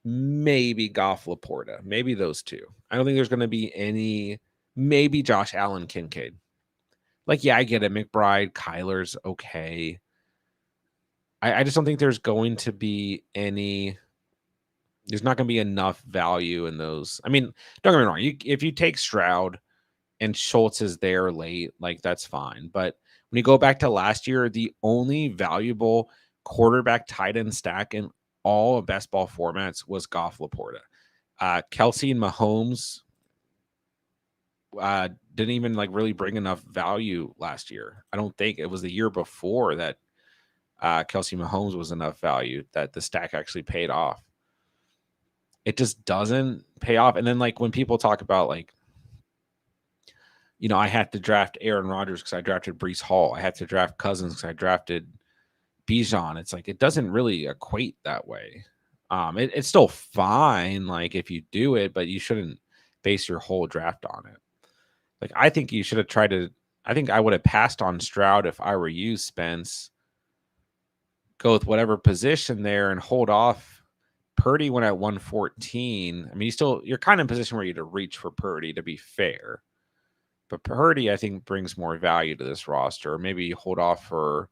maybe Goff Laporta, maybe those two. I don't think there's going to be any, maybe Josh Allen Kincaid. Like, yeah, I get it. McBride, Kyler's okay. I just don't think there's going to be any, there's not going to be enough value in those. I mean, don't get me wrong. If you take Stroud and Schultz is there late, like that's fine. But when you go back to last year, the only valuable quarterback tight end stack in all of best ball formats was Goff Laporta. Kelsey and Mahomes didn't even like really bring enough value last year. I don't think it was the year before that Kelsey Mahomes was enough value that the stack actually paid off. It just doesn't pay off. And then like when people talk about like, you know, I had to draft Aaron Rodgers because I drafted Breece Hall. I had to draft Cousins because I drafted Bijan. It's like it doesn't really equate that way. It's still fine, like if you do it, but you shouldn't base your whole draft on it. Like I think you should have tried to. I think I would have passed on Stroud if I were you, Spence. Go with whatever position there and hold off Purdy when at 114. I mean, you're kind of in a position where you to reach for Purdy, to be fair. But Purdy, I think, brings more value to this roster. Or maybe hold off for,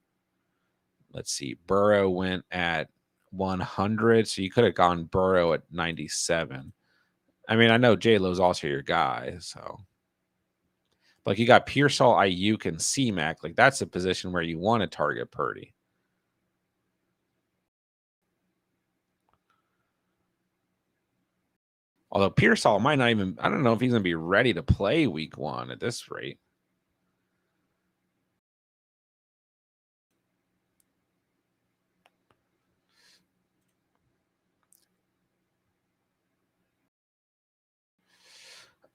let's see, Burrow went at 100, so you could have gone Burrow at 97. I mean, I know J-Lo's also your guy, so. Like, you got Pearsall, Ayuk, and C-Mac. Like, that's a position where you want to target Purdy. Although Pearsall might not even, I don't know if he's going to be ready to play week 1 at this rate.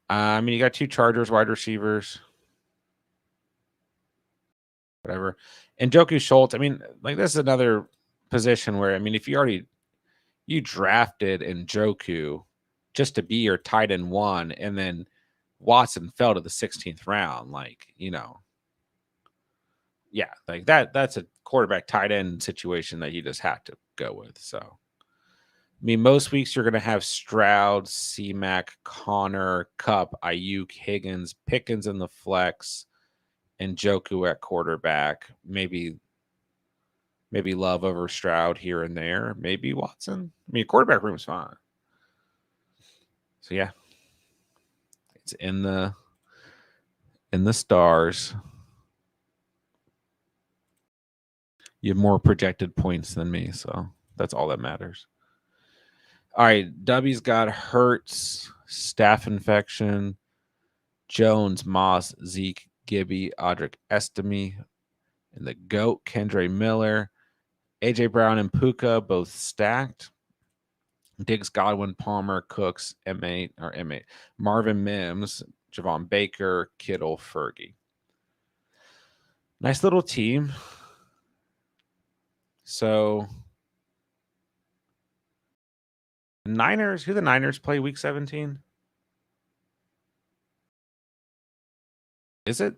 I mean, you got 2 Chargers wide receivers. Whatever. And Njoku, Schultz, I mean, like this is another position where, I mean, if you drafted Njoku just to be your tight end 1, and then Watson fell to the 16th round, like, you know, yeah, like that's a quarterback tight end situation that you just have to go with. So, I mean, most weeks you're going to have Stroud, C-Mac, Connor, Cup, Ayuk, Higgins, Pickens in the flex, and Njoku at quarterback. Maybe Love over Stroud here and there. Maybe Watson. I mean, quarterback room's fine. So yeah, it's in the stars. You have more projected points than me, so that's all that matters. All right, W's got Hurts, staph infection, Jones, Moss, Zeke, Gibby, Audric Estime, and the GOAT, Kendre Miller, AJ Brown and Puka both stacked. Diggs, Godwin, Palmer, Cooks, M8, Marvin Mims, Javon Baker, Kittle, Fergie. Nice little team. So Niners, who the Niners play week 17? Is it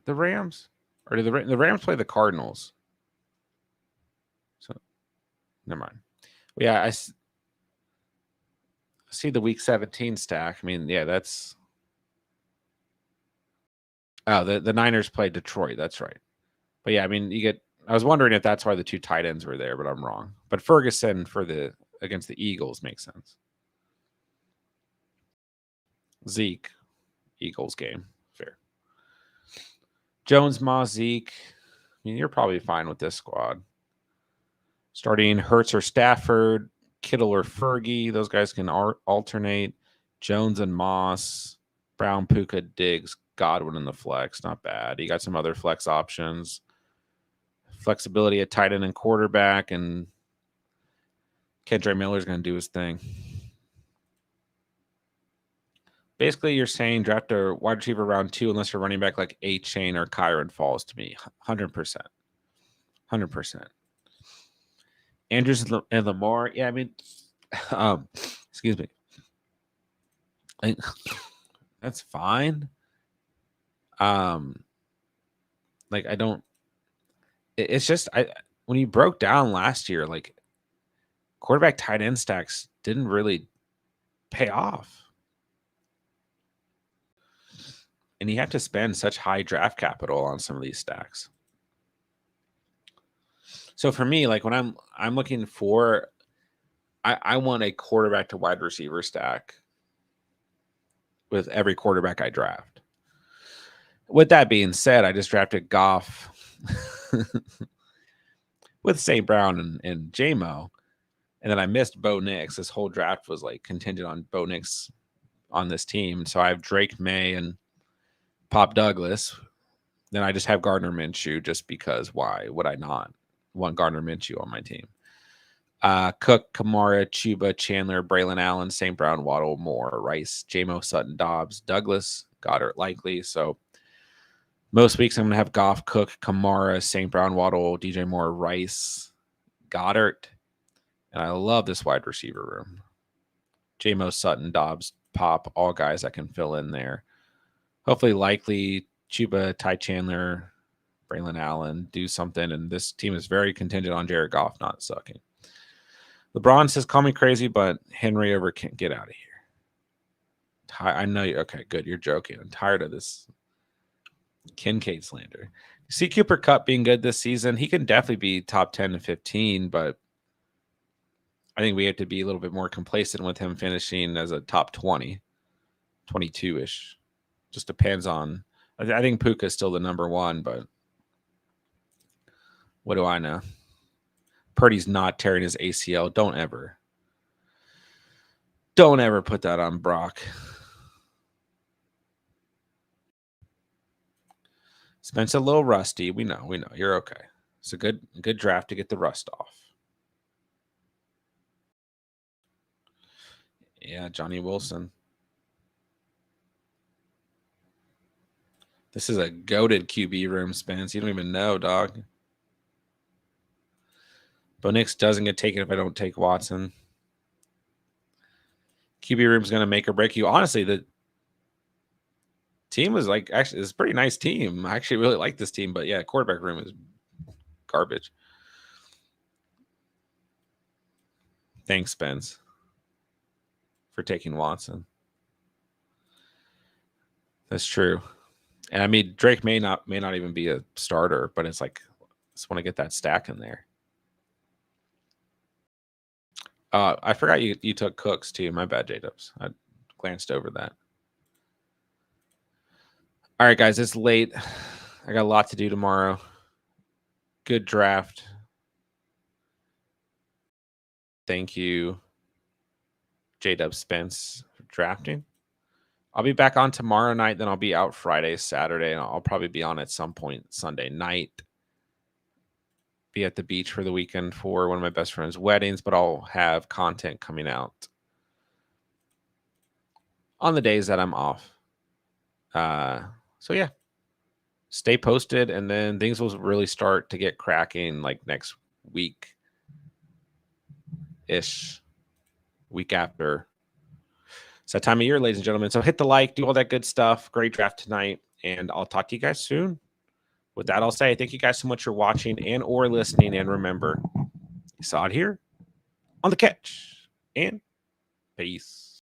the Rams? Or do the Rams play the Cardinals? So never mind. Well, yeah, I see the week 17 stack. I mean, yeah, that's the Niners play Detroit. That's right. But yeah, I mean, you get I was wondering if that's why the 2 tight ends were there, but I'm wrong. But Ferguson against the Eagles makes sense. Zeke, Eagles game. Fair. Jones, Moss, Zeke. I mean, you're probably fine with this squad. Starting Hurts or Stafford, Kittle or Fergie. Those guys can alternate. Jones and Moss, Brown, Puka, Diggs, Godwin in the flex. Not bad. You got some other flex options. Flexibility at tight end and quarterback, and Kendra Miller's going to do his thing. Basically, you're saying draft a wide receiver round 2 unless you're running back like A-Chain or Kyron falls to me. 100%. 100%. Andrews and Lamar. Yeah, I mean, excuse me. That's fine. Like I don't. It's just when you broke down last year, like quarterback tight end stacks didn't really pay off, and you have to spend such high draft capital on some of these stacks. So for me, like when I'm looking for, I want a quarterback to wide receiver stack with every quarterback I draft. With that being said, I just drafted Goff with St. Brown and J-Mo, and then I missed Bo Nix. This whole draft was like contingent on Bo Nix on this team. So I have Drake May and Pop Douglas. Then I just have Gardner Minshew just because why would I not want Gardner Minshew on my team? Cook, Kamara, Chuba, Chandler, Braylon Allen, St. Brown, Waddle, Moore, Rice, J-Mo, Sutton, Dobbs, Douglas, Goddard likely. So most weeks I'm going to have Goff, Cook, Kamara, St. Brown, Waddle, DJ Moore, Rice, Goddard. And I love this wide receiver room. J-Mo, Sutton, Dobbs, Pop, all guys that can fill in there. Hopefully, likely, Chuba, Ty Chandler, Braylon Allen do something. And this team is very contingent on Jared Goff not sucking. LeBron says, call me crazy, but Henry over can't get out of here. I know you. Okay, good. You're joking. I'm tired of this Kincaid slander. You see Cooper Kupp being good this season. He can definitely be top 10 to 15, but I think we have to be a little bit more complacent with him finishing as a top 20, 22-ish. Just depends on. I think Puka is still the number 1, but what do I know? Purdy's not tearing his ACL. Don't ever put that on Brock. Spence a little rusty. We know. You're okay. It's a good draft to get the rust off. Yeah, Johnny Wilson. This is a goated QB room, Spence. You don't even know, dog. Bo Nix doesn't get taken if I don't take Watson. QB room's going to make or break you. Honestly, the team was like, actually, it's a pretty nice team. I actually really like this team, but yeah, quarterback room is garbage. Thanks, Spence, for taking Watson. That's true. And I mean, Drake may not even be a starter, but it's like, I just want to get that stack in there. I forgot you took Cooks too. My bad, J-Dubs. I glanced over that. All right, guys, it's late. I got a lot to do tomorrow. Good draft. Thank you, J-Dub Spence, for drafting. I'll be back on tomorrow night. Then I'll be out Friday, Saturday, and I'll probably be on at some point Sunday night. Be at the beach for the weekend for one of my best friend's weddings, but I'll have content coming out on the days that I'm off. So yeah, stay posted, and then things will really start to get cracking like next week ish, week after. It's that time of year, ladies and gentlemen. So hit the like, do all that good stuff. Great draft tonight, and I'll talk to you guys soon. With that, I'll say thank you guys so much for watching and or listening. And remember, you saw it here on The Catch. And peace.